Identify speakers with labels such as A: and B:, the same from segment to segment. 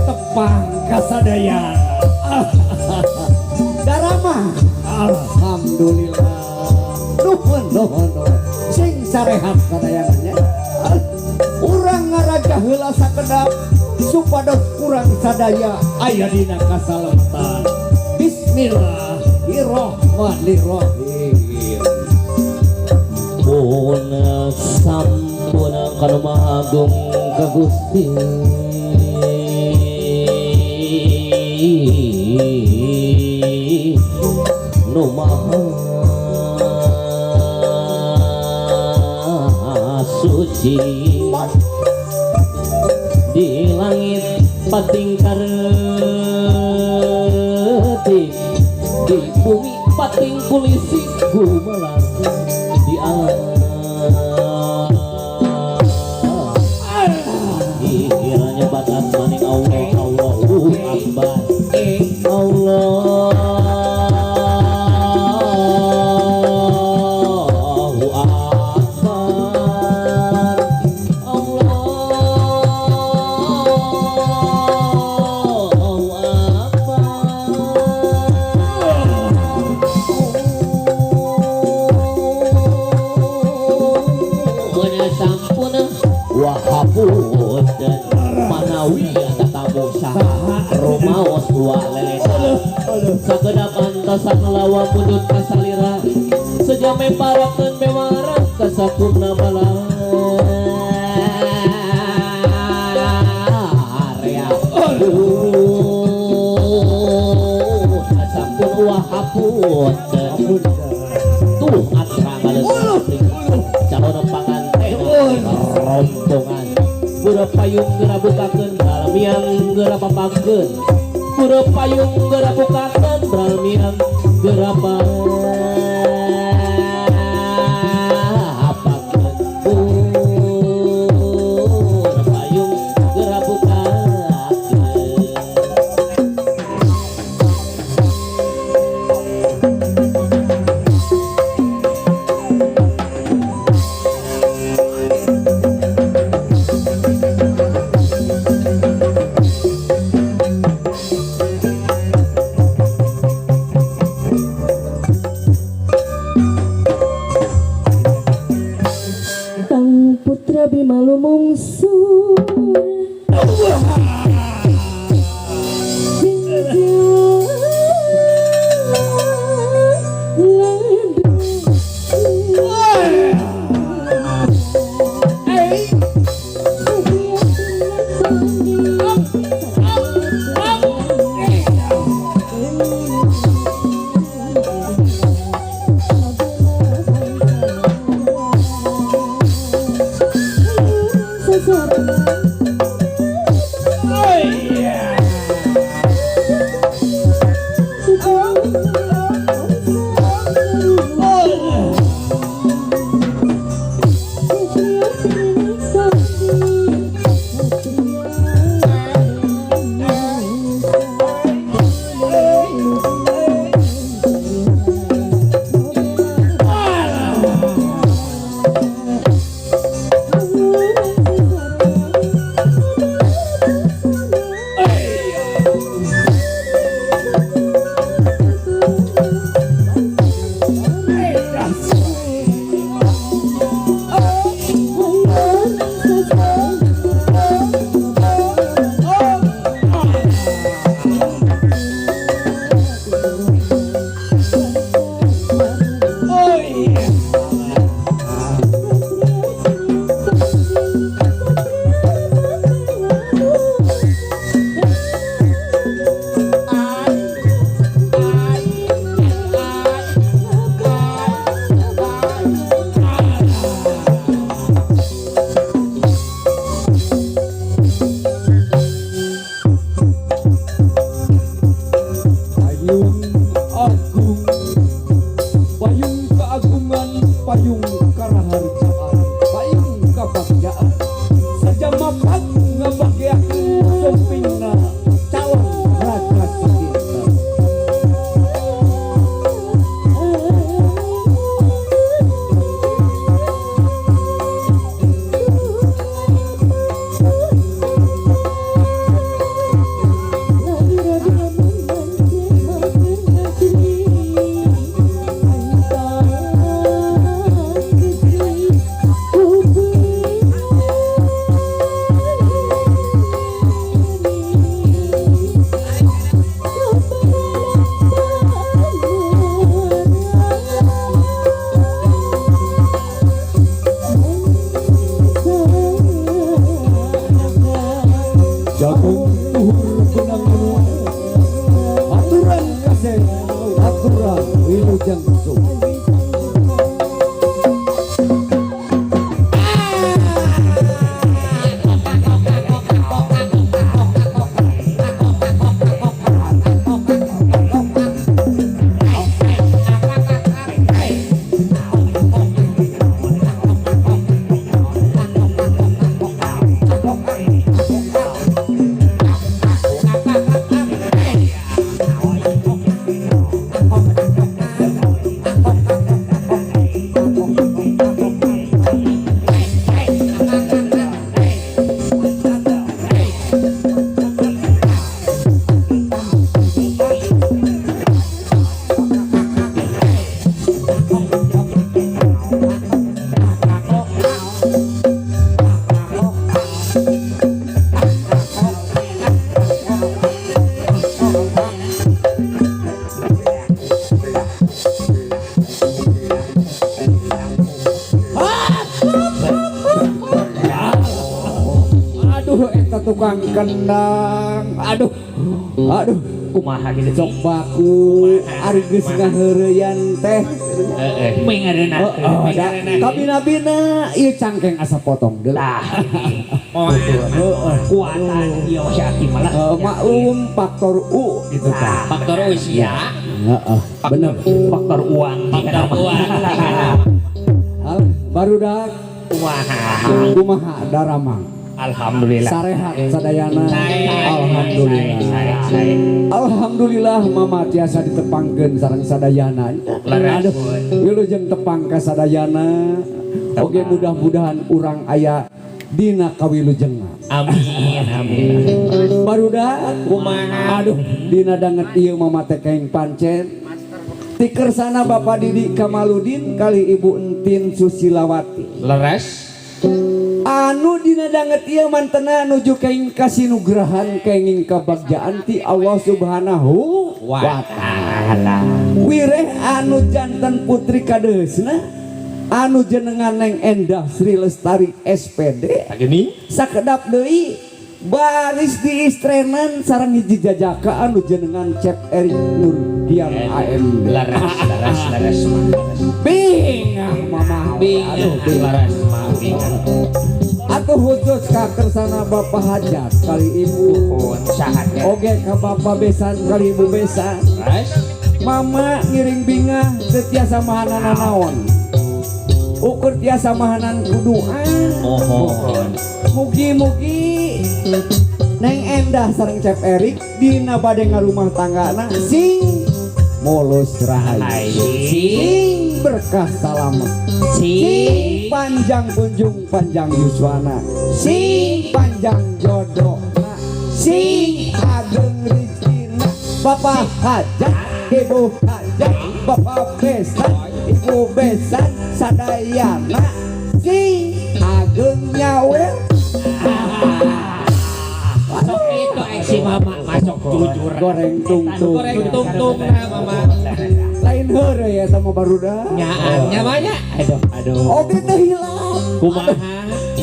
A: tepang kasadayan.
B: Darama. Alhamdulillah. Nuhun. Sing sarehat kadayangannya. Urang ngaraja heula sakedap supados urang sadaya aya dina kasalemtan. Bismillahirrahmanirrahim.
C: Puna sampuna kanu mahagung ka Gusti. Nu maha suci di langit patingkar di bumi pating polisi gumelar di alam kiranya batas maning Allah Allahu Akbar Allahu Akbar Allahu Akbar sampuna wahapunten manawi tatamu saha rumaos dua lelena sakedap antasan lawa pundut kasalira sejame parakeun mewarah kasakumna area sampun wahapunten tuh atra ngaleus calon panganten rombongan Bura payung geura bukakeun balmiang geura papakeun Bura payung geura bukakeun balmiang geura papakeun Bura payung geura bukakeun Putra Bimalu mungsur
B: tukang kendang. Aduh
C: kumaha gitu
B: sok baku ari geus ngaheureyan teh.
C: mengarena
B: Kabina-bina ieu cangkeng asa potong deui.
C: lah kuatan ieu syaki malah
B: Maklum faktor U gitu kan.
C: faktor usia
B: Heeh, bener.
C: faktor uang
B: Barudak kumaha daramang.
C: alhamdulillah
B: Sarehat sadayana.
C: Alhamdulillah.
B: Alhamdulillah mama tiasa ditepangkeun sareng sadayana.
C: Leres.
B: Wilujeng tepang ka sadayana. Oge mudah-mudahan urang aya dina kawilujengan.
C: amin
B: Barudak kumaha dina danget ieu mama teh keng pancen. Ti kersana Bapak Didi Kamaludin kali Ibu Entin Susilawati.
C: leres
B: Anu dina danget ieu mantena nuju kenging kasinugrahan kenging kabagjaan ti Allah Subhanahu wa taala. Wireh anu janten putri kadeusna anu jenengan Neng Endah Sri Lestari SPD
C: gini
B: sakedap deui baris diistrenan sareng hiji jajaka anu jenengan Cep Erik Nurdian AMD.
C: leres
B: Bingang mama
C: leres
B: Atuh khusus ka kersana Bapak Hajat kali Ibu
C: sahatnya
B: oge ka Bapak Besan kali Ibu Besan.
C: leres
B: Mama ngiring bingah setiasa mahanan naon ukur tiasa mahanan kuduan.
C: mohon
B: Mugi-mugi Neng Endah sareng Cep Erik dina bade ngarumah tanggana sing mulus rahayu, sing berkah salamet, sing panjang kunjung panjang yuswana, sing panjang jodohna, sing ageng rizkina. Bapak Hajat, Ibu Hajat, Bapak Besan, Ibu Besan, sadayana sing ageng nyawer.
C: masuk itu si mama masuk jujur
B: Goreng tungtung
C: nah mama
B: lain heureuy ya sama barudak
C: nyamanya aduh
B: oge teh hilap
C: kumaha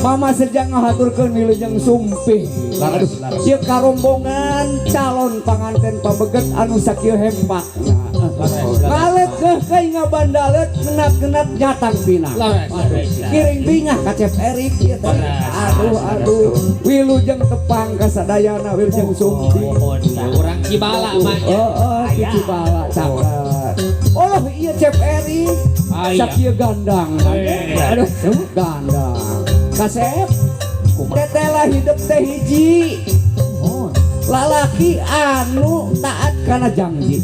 B: mama sejak ngahaturkeun wilujeng sumpih ieu karombongan calon panganten pabeget anu sakieu hempak ngalet kai ngabandalet genap-genap nyatang pinang kiring bingah ka Cep Erik ieu teh aduh wilujeng tepang ka sadayana wilujeng sumpih
C: orang Cibala mah
B: Cibala cakep. Oh iya Cep Erik sakieu gandang aduh gandang kasep tetela hidup teh hiji lalaki anu taat kana janji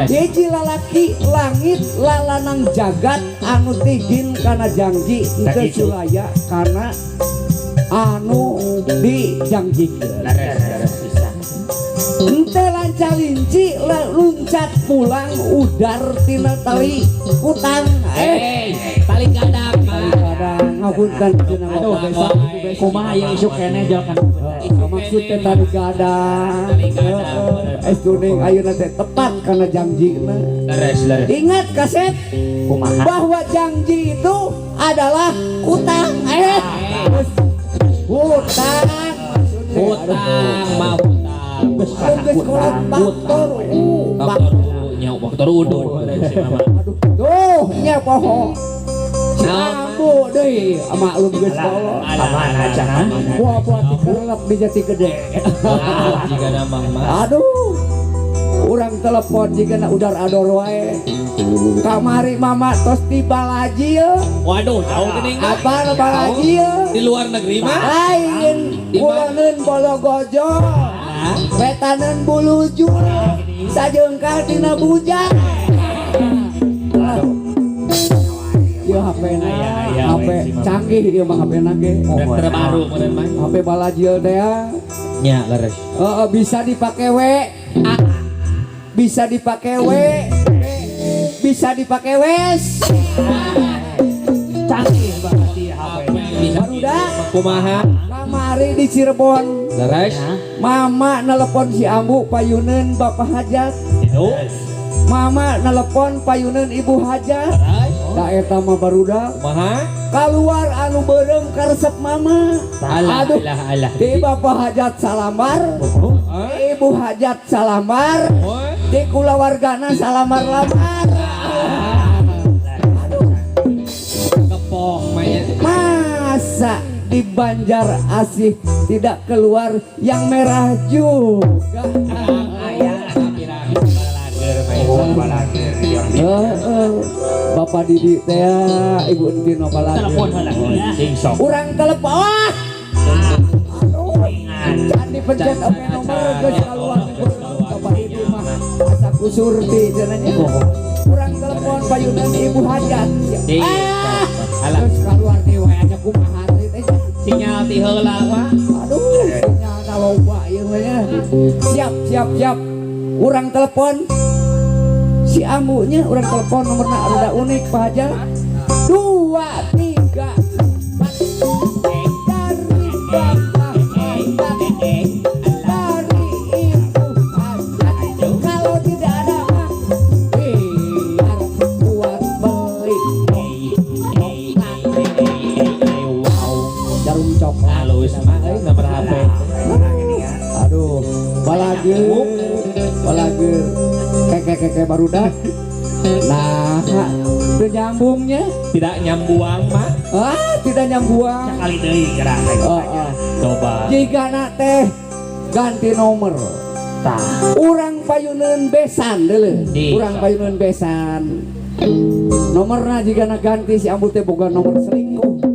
B: hiji lalaki langit lalanang jagat anu tijin kana janji teu sulaya kana anu dijanjikeun. Ente lancalinci luncat pulang udar tina tali utang
C: tali gadang
B: ngapunten cenah Bapak Besan
C: kumaha yang isu kene jalkan
B: maksud teh tali gadang estuning ayeuna teh tepat kana janjina. Ingat kasep bahwa janji itu adalah utang
C: mau faktor udun
B: tuh nya poho ambu deui maklum geus poho
C: aman aja
B: buah-buah dikelep di Jati Gede
C: jika namang
B: aduh urang telepon jika na udar ador wae kamari mama tos di Balajil.
C: Waduh jauh geuning
B: apa Balajil
C: di luar negeri mah
B: lain kulangeun Bologojo petaneun Buluju sajeungkal tina bujang. Ieu HP na HP canggih ieu mah HP na ge
C: terbaru model mah
B: HP Balajil teh
C: nya leres
B: bisa dipake we bisa dipake we bisa dipake wes
C: canggih banget ieu HP
B: barudak
C: kumaha
B: kamari di Cirebon
C: leres
B: mama nelpon si Ambu payuneun Bapak Hajat mama nelpon payuneun Ibu Hajat Da eta mah barudak
C: Maha?
B: keluar anu beureum karesep mama.
C: Alah,
B: Aduh,
C: alah, alah.
B: di bapak hajat salamar, di ibu hajat salamar,
C: Oh,
B: di kulawargana salamar-lamar.
C: kepok mayat.
B: Masa di Banjar Asih tidak keluar yang merah juga.
C: Ayah, balager
B: Bapak Didi teh Ibu Entin balager.
C: telepon heula ya. Sing-song.
B: Urang telepon. Aduh, can dipencet oke nomor geus kaluar Bapak Didi mah asa kusurti cenanya. Urang telepon payunan Ibu Hajat.
C: Alah.
B: Geus kaluar teh we anya kumaha teh.
C: Sinyal ti heula mah.
B: Aduh, sinyalna loba ieu mah. Siap. Urang telepon. Si ambunya urang telepon nomorna rada unik Pak Hajat. 2, 3, 4 dari Bapak Hajat, dari Ibu Hajat. Kalau tidak ada mah biar buat beli jarum coklat.
C: Halus mah nomor HP.
B: Aduh, balager keke barudak. Nah, itu nyambungnya.
C: Tidak nyambuang mah.
B: Tidak nyambung.
C: Kali deui gerak coba.
B: Jika teh ganti nomor.
C: Tah.
B: Urang payuneun besan deuleu.
C: Di.
B: Urang payuneun besan. Nomorna jika ganti si ambu teh boga nomor selingkuh.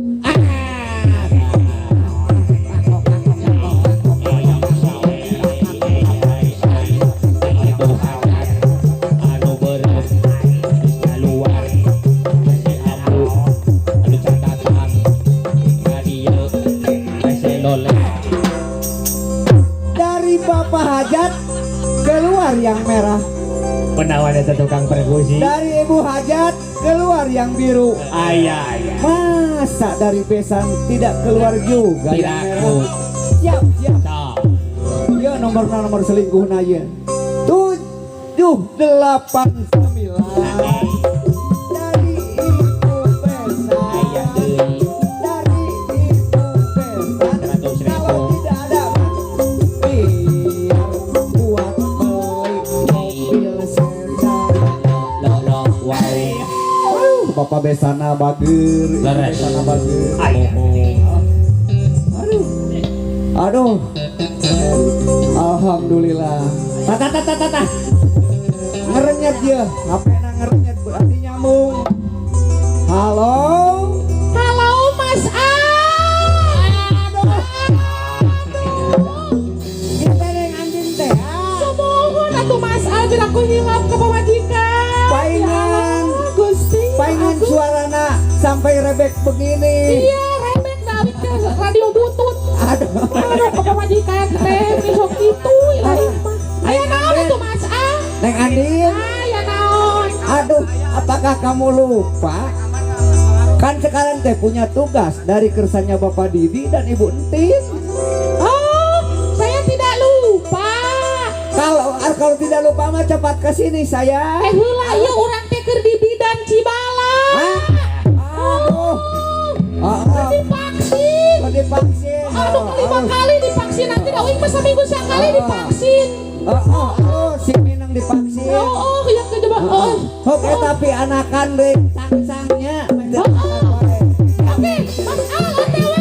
B: Dari Bapak Hajat keluar yang merah,
C: Penawan itu tukang perkusi.
B: dari Ibu Hajat keluar yang biru.
C: Ayah.
B: Masa dari besan tidak keluar juga
C: Tidak.
B: yang merah? Siap. Ya nomor selingkuhna ya. 789 dari Ibu Besan. Dari Ibu Besan.
C: 100.000.
B: Kalau tidak ada mah, biar buat beli mobil sedan. Bapak Besana bager,
C: Leres.
B: Besana bager. Aduh. Alhamdulillah. Tata. Ngerenyet dia. HP-na ngerenyet berarti nyambung. Halo.
D: Halo Mas A.
B: Kita yang anjing teh.
D: Semohon atuh Mas A biar aku hilap ke pamajikan.
B: Paingan.
D: Ya Allah, Gusti.
B: Paingan
D: Aduh.
B: suarana sampai rebek begini.
D: Iya, rebek David ke radio butut.
B: Aduh.
D: Aduh, ke pamajikan teh besok itu ilahi mah. Aya naon atuh Mas A?
B: Neng Andin.
D: Aya naon?
B: Aduh, apakah kamu lupa? Kan sekarang teh punya tugas dari kersannya Bapak Didi dan Ibu Entin.
D: Oh, saya tidak lupa.
B: Kalau tidak lupa mah cepat ke sini saya.
D: Heula ieu urang teh keur di bidan Cibala.
B: Aduh.
D: Divaksin.
B: Divaksin.
D: Aduh, 5 kali divaksin nanti dah mah seminggu sekali divaksin.
B: Si Minang divaksin.
D: Oh, yang kedua.
B: Oke, tapi anakan deh sang-sangnya.
D: Oke, Mas Al OTW.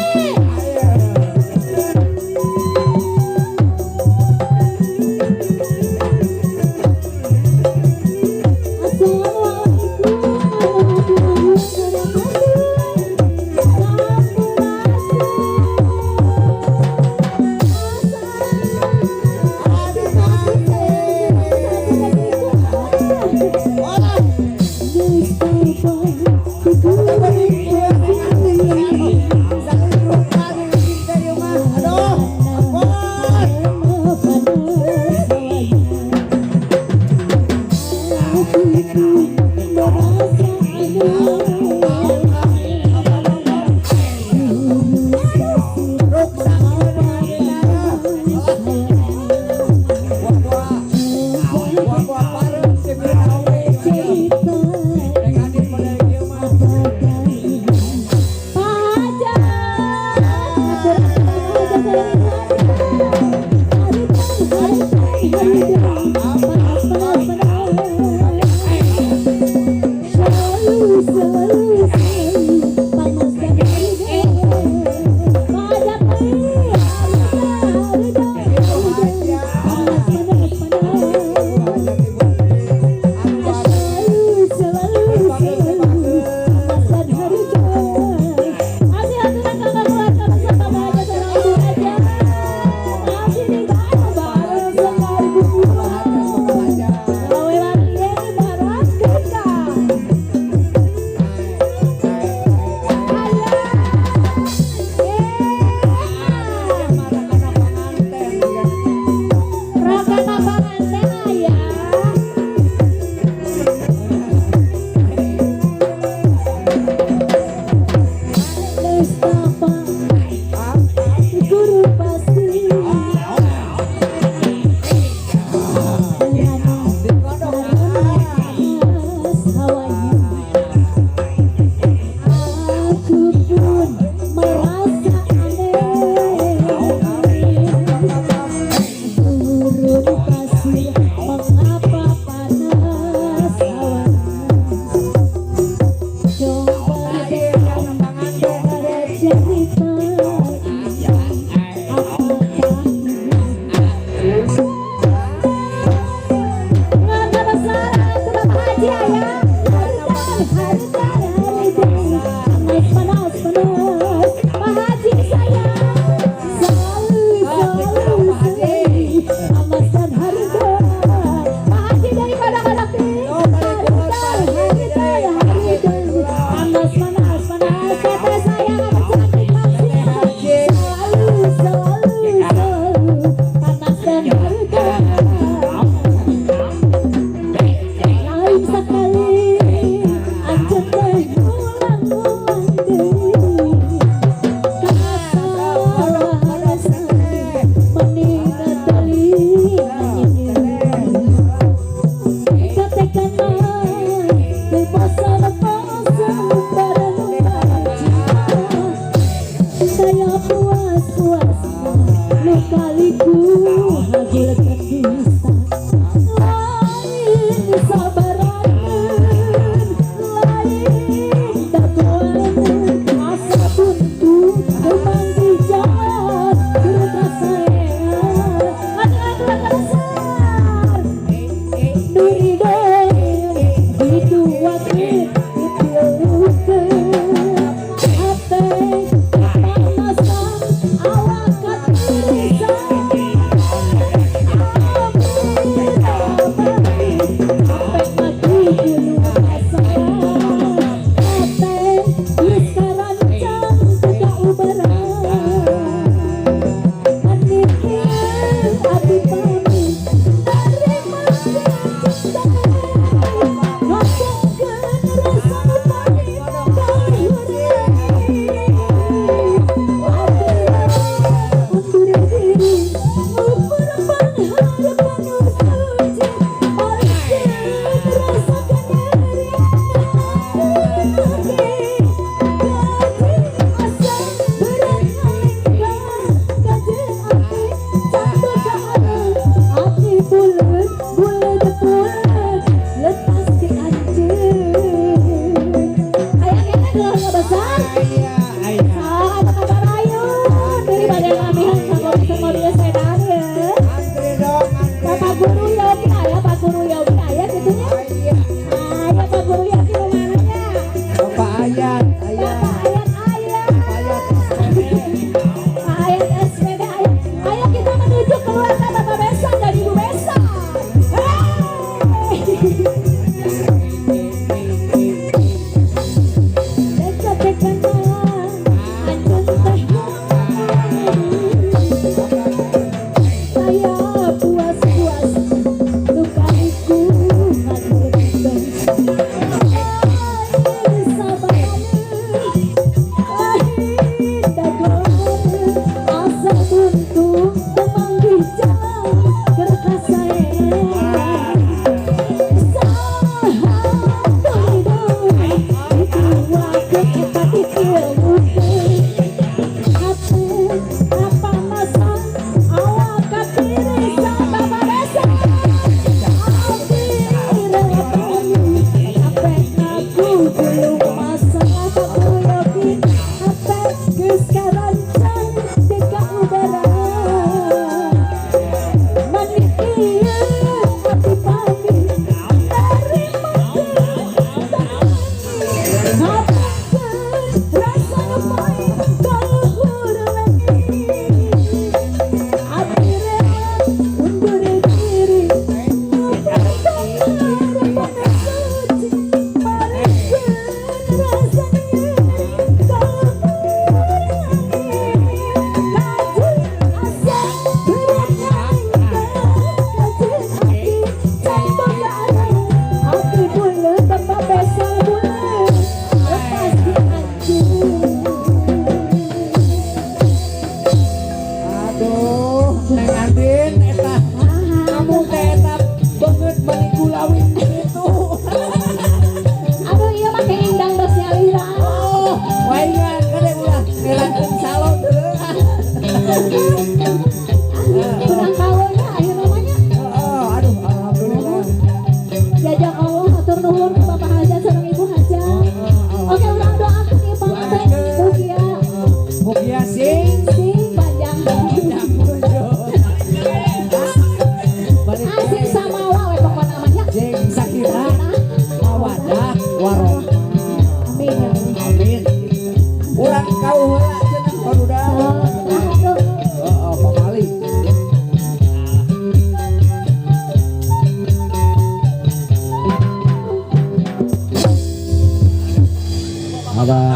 E: Masa
B: Neng Andin eta kamu teh eta banget mani gulawin gitu.
D: Aduh iya mah kayak indang dos nyalira.
B: Oh, waingan kade ulah ngelakeun salon teu.
D: Kurang kawannya ayo namanya.
B: Aduh alhamdulillah.
D: Jajak Allah hatur nuhun ke Bapak Hajat sareng Ibu Hajat. Oke urang doakeun ieu panganten mugia
B: Mugia sing
D: sing panjang. Asik sama wae pokoknya namanya.
B: Jeng sakira mawadah warohmah.
D: Amin ya Allah.
B: Amin. Urang kauheula cenah paruda.
D: Aduh.
B: Pamali. Abah.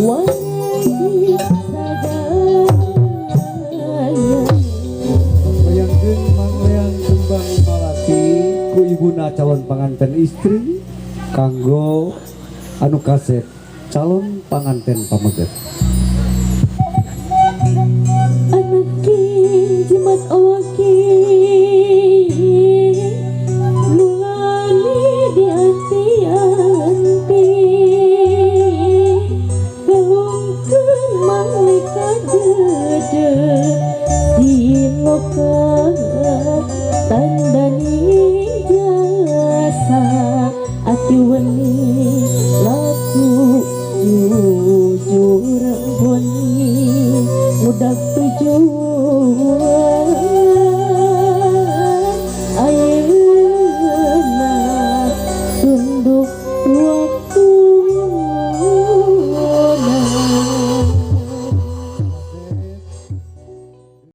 D: wajib sadaya.
B: Bayangkeun manglean kembang malaki ku ibuna calon panganten istri kanggo anu kaset calon panganten pameget.
D: Anaki jimat awaki nulani di anti-anti galungkeun malaikat dede di loka tandani jasa ati weni laku jujur boni mudah